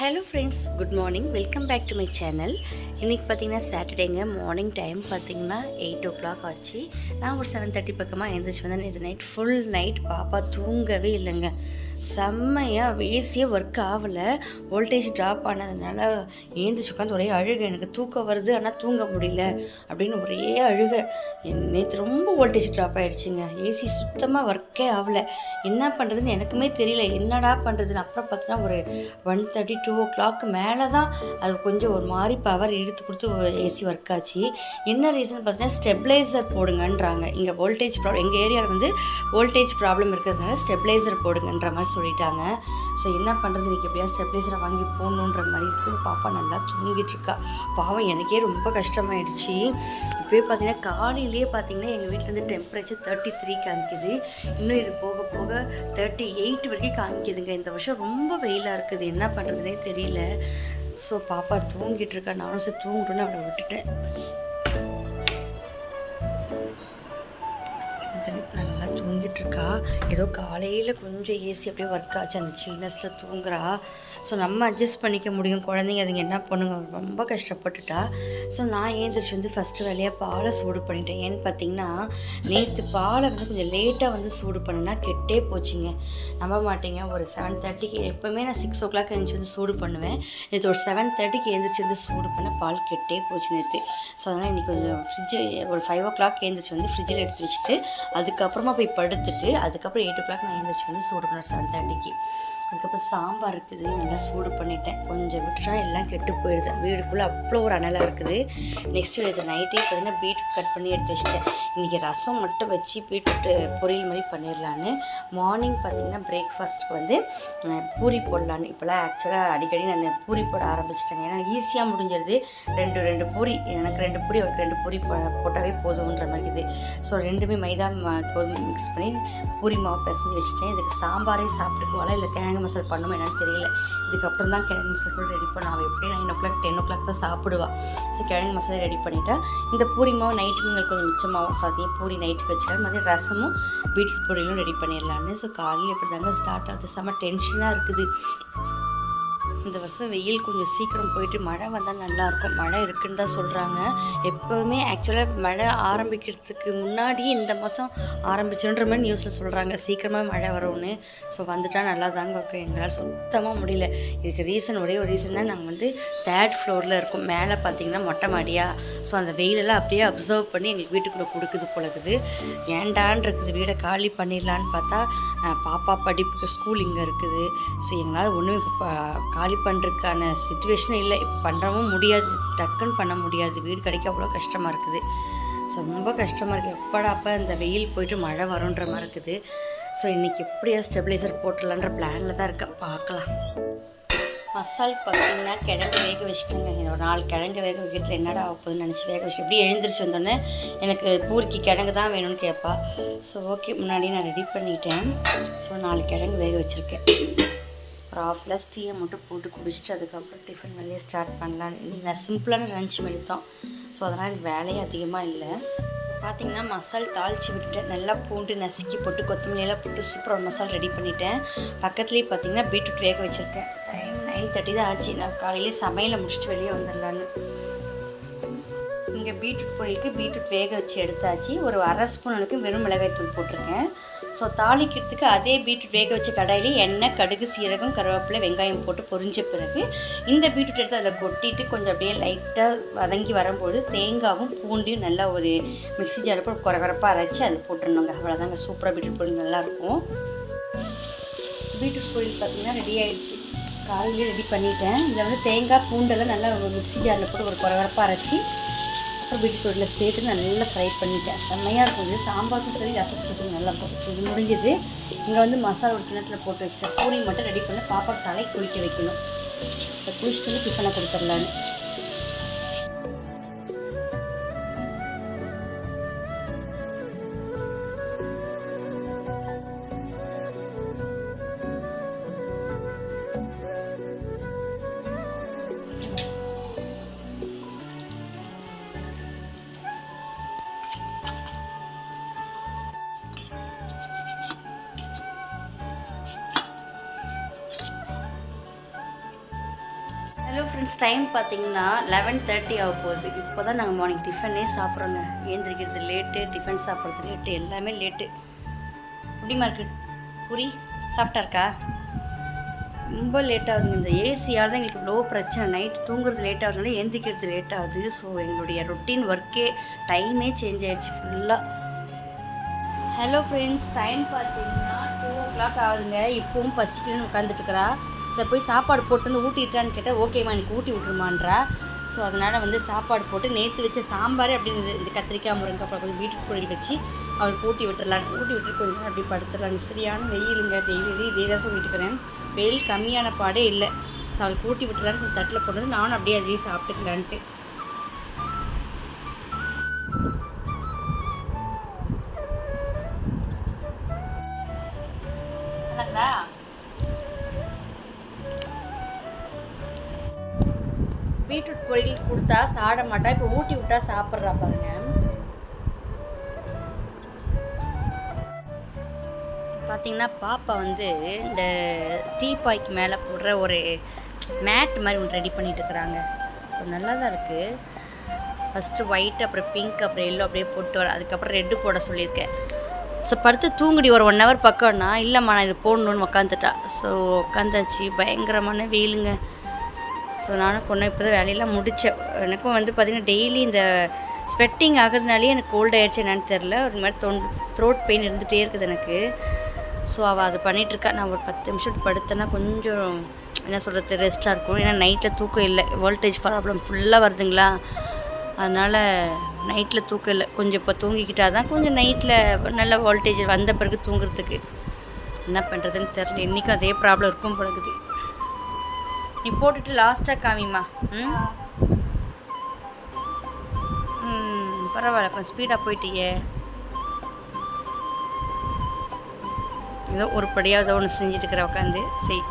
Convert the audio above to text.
Hello friends, good morning. Welcome back to my channel. இன்றைக்கி பார்த்திங்கன்னா சாட்டர்டேங்க. Morning time பார்த்திங்கன்னா 8 o'clock ஆச்சு. நான் ஒரு 7:30 பக்கமாக எழுந்திரிச்சு வந்தேன். இது நைட் ஃபுல் நைட் பாப்பா தூங்கவே இல்லைங்க. செம்மையாக ஏசியே ஒர்க் ஆகலை. வோல்டேஜ் ட்ராப் ஆனதுனால எழுந்திரிச்சு உட்காந்து ஒரே அழுகை. எனக்கு தூக்கம் வருது, ஆனால் தூங்க முடியல அப்படின்னு ஒரே அழுகை. நேற்று ரொம்ப வோல்டேஜ் ட்ராப் ஆகிடுச்சிங்க. ஏசி சுத்தமாக ஒர்க்கே ஆகலை. என்ன பண்ணுறதுன்னு எனக்குமே தெரியல. என்னடா பண்ணுறதுன்னு அப்புறம் பார்த்தீங்கன்னா ஒரு 1:30 2 o'clock மேலே தான் அது கொஞ்சம் ஒரு மாதிரி பவர் இழுத்து கொடுத்து ஏசி ஒர்க் ஆச்சு. என்ன ரீசன் பார்த்தீங்கன்னா ஸ்டெபிளைசர் போடுங்கன்றாங்க. இங்கே வோல்டேஜ் ப்ராப்ளம், எங்கள் ஏரியாவில் வந்து வோல்டேஜ் ப்ராப்ளம் இருக்கிறதுனால ஸ்டெபிளைசர் போடுங்கன்ற மாதிரி சொல்லிட்டாங்க. ஸோ என்ன பண்ணுறது, இன்றைக்கி எப்படியா ஸ்டெபிளைசரை வாங்கி போடணுன்ற மாதிரி இருக்குது. பாப்பா நல்லா தூங்கிட்டு இருக்கா. பாவம் எனக்கே ரொம்ப கஷ்டமாயிடுச்சு. இப்போயே பார்த்தீங்கன்னா காலையிலேயே பார்த்தீங்கன்னா எங்கள் வீட்டில் வந்து டெம்பரேச்சர் 33 காமிக்குது. இன்னும் இது போக போக 38 வரைக்கும் காமிக்குதுங்க. இந்த வருஷம் ரொம்ப வெயிலாக இருக்குது. என்ன பண்ணுறதுனே தெரியல. ஸோ பாப்பா தூங்கிட்டு இருக்கா. நானும் சரி தூங்கிட்டோன்னு அவளை விட்டுட்டேன். நல்லா தூங்கிட்டு இருக்கா. ஏதோ காலையில் கொஞ்சம் ஏசி அப்படியே ஒர்க் ஆச்சு, அந்த சில்னஸில் தூங்குறா. ஸோ நம்ம அட்ஜஸ்ட் பண்ணிக்க முடியும். குழந்தைங்க அதுங்க என்ன பண்ணுங்க, ரொம்ப கஷ்டப்பட்டுட்டா. ஸோ நான் ஏந்திரிச்சு வந்து ஃபஸ்ட்டு வேலையாக பாலை சூடு பண்ணிட்டேன். ஏன்னு பார்த்தீங்கன்னா நேற்று பாலை வந்து கொஞ்சம் லேட்டாக வந்து சூடு பண்ணுனா கெட்டே போச்சுங்க. நம்ப மாட்டேங்க. ஒரு 7:30க்கு எப்போவுமே நான் 6 o'clock எழுந்திரிச்சு வந்து சூடு பண்ணுவேன். நேற்று ஒரு 7:30க்கு எழுந்திரிச்சு வந்து சூடு பண்ண பால் கெட்டே போச்சு நேற்று. ஸோ அதனால் இன்றைக்கி கொஞ்சம் ஃப்ரிட்ஜு ஒரு 5 o'clock எழுந்திரிச்சு வந்து ஃப்ரிட்ஜில் எடுத்து வச்சுட்டு அதுக்கப்புறமா போய் படுத்துட்டு அதுக்கப்புறம் 8 o'clock நான் எழுந்திரிச்சு வந்து சூடு பண்ணேன் 7:30க்கு. அதுக்கப்புறம் சாம்பார் இருக்குது, நல்லா சூடு பண்ணிட்டேன். கொஞ்சம் விட்டுட்டா எல்லாம் கெட்டு போயிடுது. வீடுக்குள்ளே அவ்வளோ ஒரு அனலாக இருக்குது. நெக்ஸ்ட்டு இது நைட்டே பார்த்தீங்கன்னா பீட்ரூட் கட் பண்ணி எடுத்து வச்சுட்டேன். இன்றைக்கி ரசம் மட்டும் வச்சு பீட்ரூட் பொரியல் மாதிரி பண்ணிடலான்னு. மார்னிங் பார்த்திங்கன்னா பிரேக்ஃபாஸ்ட்டுக்கு வந்து பூரி போடலான்னு. இப்போலாம் ஆக்சுவலாக அடிக்கடி நான் பூரி போட ஆரம்பிச்சிட்டேங்க. ஏன்னா ஈஸியாக முடிஞ்சிருது. ரெண்டு பூரி, எனக்கு 2 பூரி அவருக்கு 2 பூரி போட்டாவே போதும்ன்ற மாதிரி இருக்குது. ஸோ ரெண்டுமே மைதா கோதுமை மிக்ஸ் பண்ணி பூரி மாவு பிசைஞ்சு வச்சுட்டேன். இதுக்கு சாம்பாரே சாப்பிட்டுக்குவாளா இல்லை கிழங்கு மசாலா பண்ணுமா என்னன்னு தெரியல. இதுக்கப்புறம் தான் கிழங்கு மசாலா கூட ரெடி பண்ண. அவள் எப்படி 9 o'clock 10 o'clock தான் சாப்பிடுவாள். ஸோ கிழங்கு மசாலா ரெடி பண்ணிவிட்டேன். இந்த பூரி மாவு நைட்டுக்கு எங்களுக்கு கொஞ்சம் மிச்சமாகவும் சாத்தியம் பூரி நைட்டுக்கு வச்சுக்கலாம். மதியம் ரசமும் பீட்ரூட் பொரியலும் ரெடி பண்ணிடலான்னு. ஸோ காலையில் எப்படி தாங்க ஸ்டார்ட் ஆகுது. செம்ம டென்ஷனாக இருக்குது. இந்த வருஷம் வெயில் கொஞ்சம் சீக்கிரம் போயிட்டு மழை வந்தால் நல்லாயிருக்கும். மழை இருக்குன்னு தான் சொல்கிறாங்க. எப்போவுமே ஆக்சுவலாக மழை ஆரம்பிக்கிறதுக்கு முன்னாடி இந்த மாதம் ஆரம்பிச்சுன்ற மாதிரி நியூஸில் சொல்கிறாங்க. சீக்கிரமாக மழை வரும்னு. ஸோ வந்துட்டால் நல்லா தாங்க இருக்கும். எங்களால் சுத்தமாக முடியல. இதுக்கு ரீசன் ஒரே ஒரு ரீசன்னா நாங்கள் வந்து 3rd floorல இருக்கோம். மேலே பார்த்திங்கன்னா மொட்டை மாடியா. ஸோ அந்த வெயிலெல்லாம் அப்படியே அப்சர்வ் பண்ணி எங்களுக்கு வீட்டுக்குள்ளே கொடுக்குது போலக்குது. ஏண்டான் இருக்குது. வீடை காலி பண்ணிடலான்னு பார்த்தா பாப்பா படிப்புக்கு ஸ்கூல் இங்கே இருக்குது. ஸோ எங்களால் ஒன்றும் இப்போ காலி பண்ணுறதுக்கான சிச்சுவேஷன் இல்லை. இப்போ பண்ணுறவும் முடியாது, டக்குன்னு பண்ண முடியாது. வீடு கிடைக்க அவ்வளோ கஷ்டமாக இருக்குது. ஸோ ரொம்ப கஷ்டமாக இருக்குது. எப்படா அப்போ இந்த வெயில் போயிட்டு மழை வரும்ன்ற மாதிரி இருக்குது. ஸோ இன்றைக்கி எப்படியா ஸ்டெபிளைசர் போட்டுடலான்ற பிளானில் தான் இருக்கேன். பார்க்கலாம். மசால் பார்த்திங்கன்னா கிழங்கு வேக வச்சுட்டேங்க. ஒரு 4 கிழங்கு வேக வைக்கிறதுல என்னடா ஆகுதுன்னு நினச்சி வேக வச்சுட்டு எப்படி எழுந்திரிச்சு வந்தோடனே எனக்கு பூரிக்கு கிழங்கு தான் வேணும்னு கேட்பா. ஸோ ஓகே, முன்னாடி நான் ரெடி பண்ணிட்டேன். ஸோ 4 கிழங்கு வேக வச்சுருக்கேன். ஒரு 1/2 glass டீயை மட்டும் போட்டு குடிச்சிட்டு அதுக்கப்புறம் டிஃபன் வேலையை ஸ்டார்ட் பண்ணலான்னு. இன்றைக்கி நான் சிம்பிளான லஞ்ச் எடுத்தோம். ஸோ அதனால் எனக்கு வேலையே அதிகமாக இல்லை. பார்த்திங்கன்னா மசால் தாளித்து விட்டுட்டேன். நல்லா பூண்டு நசுக்கி போட்டு கொத்தமல்லியெல்லாம் போட்டு சூப்பராக ஒரு மசால் ரெடி பண்ணிட்டேன். பக்கத்துலேயே பார்த்திங்கன்னா பீட்ரூட் வேக வச்சுருக்கேன். டைம் 9:30 தான் ஆச்சு. நான் காலையிலே சமையலை முடிச்சுட்டு வெளியே வந்துடலான்னு. இங்கே பீட்ரூட் பொரியலுக்கு பீட்ரூட் வேக வச்சு எடுத்தாச்சு. ஒரு 1/2 ஸ்பூன் அளவுக்கு வெறும் மிளகாய் தூள் போட்டிருக்கேன். ஸோ தாளிக்கிறதுக்கு அதே பீட்ரூட் வேக வச்ச கடாயிலே எண்ணெய், கடுகு, சீரகம், கருவேப்பிலை, வெங்காயம் போட்டு பொரிஞ்ச பிறகு இந்த பீட்ரூட் எடுத்து அதில் கொட்டிட்டு கொஞ்சம் அப்படியே லைட்டாக வதங்கி வரும்போது தேங்காவும் பூண்டையும் நல்லா ஒரு மிக்ஸி ஜாரில் போட்டு குறகுறப்பாக அரைச்சி அதில் போட்டுருணுங்க. அவ்வளோதாங்க. சூப்பராக பீட்ரூட் பொரியல் நல்லாயிருக்கும். பீட்ரூட் பொரியல் பார்த்திங்கன்னா ரெடி ஆகிடுச்சு. காலையிலே ரெடி பண்ணிட்டேன். இதில் வந்து தேங்காய் பூண்டெல்லாம் நல்லா ஒரு மிக்ஸி ஜாரில் போட்டு ஒரு குறகுறப்பாக அரைச்சி அப்புறம் பீட்ரூட் பொரியலில் சேர்த்து நல்லா ஃப்ரை பண்ணிட்டேன். செம்மையாக இருக்கும். இது சாம்பாருக்கும் சரி ரசத்துக்கும் சரி நல்லா இருக்கும். இது முடிஞ்சது. இங்கே வந்து மசாலா ஒரு கிணத்துல போட்டு வச்சுட்டேன். பூரி மட்டும் ரெடி பண்ணி பாப்பா தலை குளிக்க வைக்கணும். இப்போ குளிச்சுட்டு வந்து டிஃபனை கொடுத்துடலான்னு. ஹலோ ஃப்ரெண்ட்ஸ், டைம் பார்த்தீங்கன்னா 11:30 ஆக போகுது. இப்போ தான் நாங்கள் மார்னிங் டிஃபனே சாப்பிட்றோங்க. ஏந்திரிக்கிறது லேட்டு, டிஃபன் சாப்பிட்றது லேட்டு, எல்லாமே லேட்டு. எப்படிமா இருக்கு பூரி? சாஃப்டாக இருக்கா? ரொம்ப லேட் ஆகுதுங்க. இந்த ஏசியால் தான் எங்களுக்கு இவ்வளோ பிரச்சனை. நைட்டு தூங்குறது லேட் ஆகுதுனால ஏந்திரிக்கிறது லேட் ஆகுது. ஸோ எங்களுடைய ரொட்டீன் ஒர்க்கே டைமே சேஞ்ச் ஆகிடுச்சு ஃபுல்லாக. ஹலோ ஃப்ரெண்ட்ஸ், டைம் பார்த்தீங்கன்னா 2 ஆகுதுங்க. இப்போவும் பசிக்கலன்னு உட்காந்துட்டுருக்குறா. சரி போய் சாப்பாடு போட்டு வந்து ஊட்டிட்டான்னு கேட்டால் ஓகேம்மா எனக்கு ஊட்டி விட்ருமான்றா. ஸோ அதனால் வந்து சாப்பாடு போட்டு நேற்று வச்ச சாம்பார் அப்படி இந்த கத்திரிக்காய் முருங்கை அப்புறம் கொஞ்சம் பீட்ரூட் பொரியல் வச்சு அவளுக்கு ஊட்டி விட்டுறலான்னு ஊட்டி விட்டு கொஞ்சம் நேரம் அப்படி படுத்துடலான்னு. சரியான வெயிலுங்க. டெய்லி இதே தான் சொல்லிட்டு இருக்கிறேன். வெயில் கம்மியான பாடே இல்லை. ஸோ அவளுக்கு ஊட்டி விட்டுலான்னு கொஞ்சம் தட்டில் போட்டு நானும் அப்படியே அதையே சாப்பிட்டுக்கலான்ட்டு. பீட்ரூட் பொரியல் கொடுத்தா சாப்பிட மாட்டா. இப்போ ஊட்டி விட்டா சாப்பிட்றா பாருங்க. பார்த்தீங்கன்னா பாப்பா வந்து இந்த டீபாய்க்கு மேலே போடுற ஒரு மேட் மாதிரி ஒன்று ரெடி பண்ணிட்டு இருக்கிறாங்க. ஸோ நல்லா தான் இருக்குது. ஃபஸ்ட்டு ஒயிட், அப்புறம் பிங்க், அப்புறம் எல்லோ அப்படியே போட்டு வர, அதுக்கப்புறம் ரெட்டு போட சொல்லியிருக்கேன். ஸோ படுத்து தூங்குடி ஒரு 1 hour பக்கம்னா, இல்லைம்மா நான் இது போடணுன்னு உக்காந்துட்டா. ஸோ உட்காந்தாச்சு. பயங்கரமான வெயிலுங்க. ஸோ நானும் கொண்டு இப்போ தான் வேலையெல்லாம் முடித்தேன். எனக்கும் வந்து பார்த்திங்கன்னா டெய்லி இந்த ஸ்வெட்டிங் ஆகிறதுனாலே எனக்கு கோல்ட் ஆகிடுச்சு என்னன்னு தெரில. ஒரு மாதிரி த்ரோட் பெயின் இருந்துகிட்டே இருக்குது எனக்கு. ஸோ அவள் அது பண்ணிகிட்ருக்கா. நான் ஒரு 10 நிமிஷம் படுத்தேன்னா கொஞ்சம் என்ன சொல்கிறது ரெஸ்ட்டாக இருக்கும். ஏன்னா நைட்டில் தூக்கம் இல்லை. வோல்டேஜ் ப்ராப்ளம் ஃபுல்லாக வருதுங்களா, அதனால் நைட்டில் தூக்கம் இல்லை. கொஞ்சம் இப்போ தூங்கிக்கிட்டால் தான் கொஞ்சம் நைட்டில் நல்ல வோல்டேஜ் வந்த பிறகு தூங்குறதுக்கு என்ன பண்ணுறதுன்னு தெரில. இன்றைக்கும் அதே ப்ராப்ளம் இருக்கும் போலக்குது. நீ போட்டுட்டு லாஸ்ட்டாக காமிம்மா. பரவாயில்ல, கொஞ்சம் ஸ்பீடாக போயிட்டியே. ஏதோ ஒரு படியாக ஏதோ ஒன்று செஞ்சுட்டு இருக்கிற உட்காந்து செய்.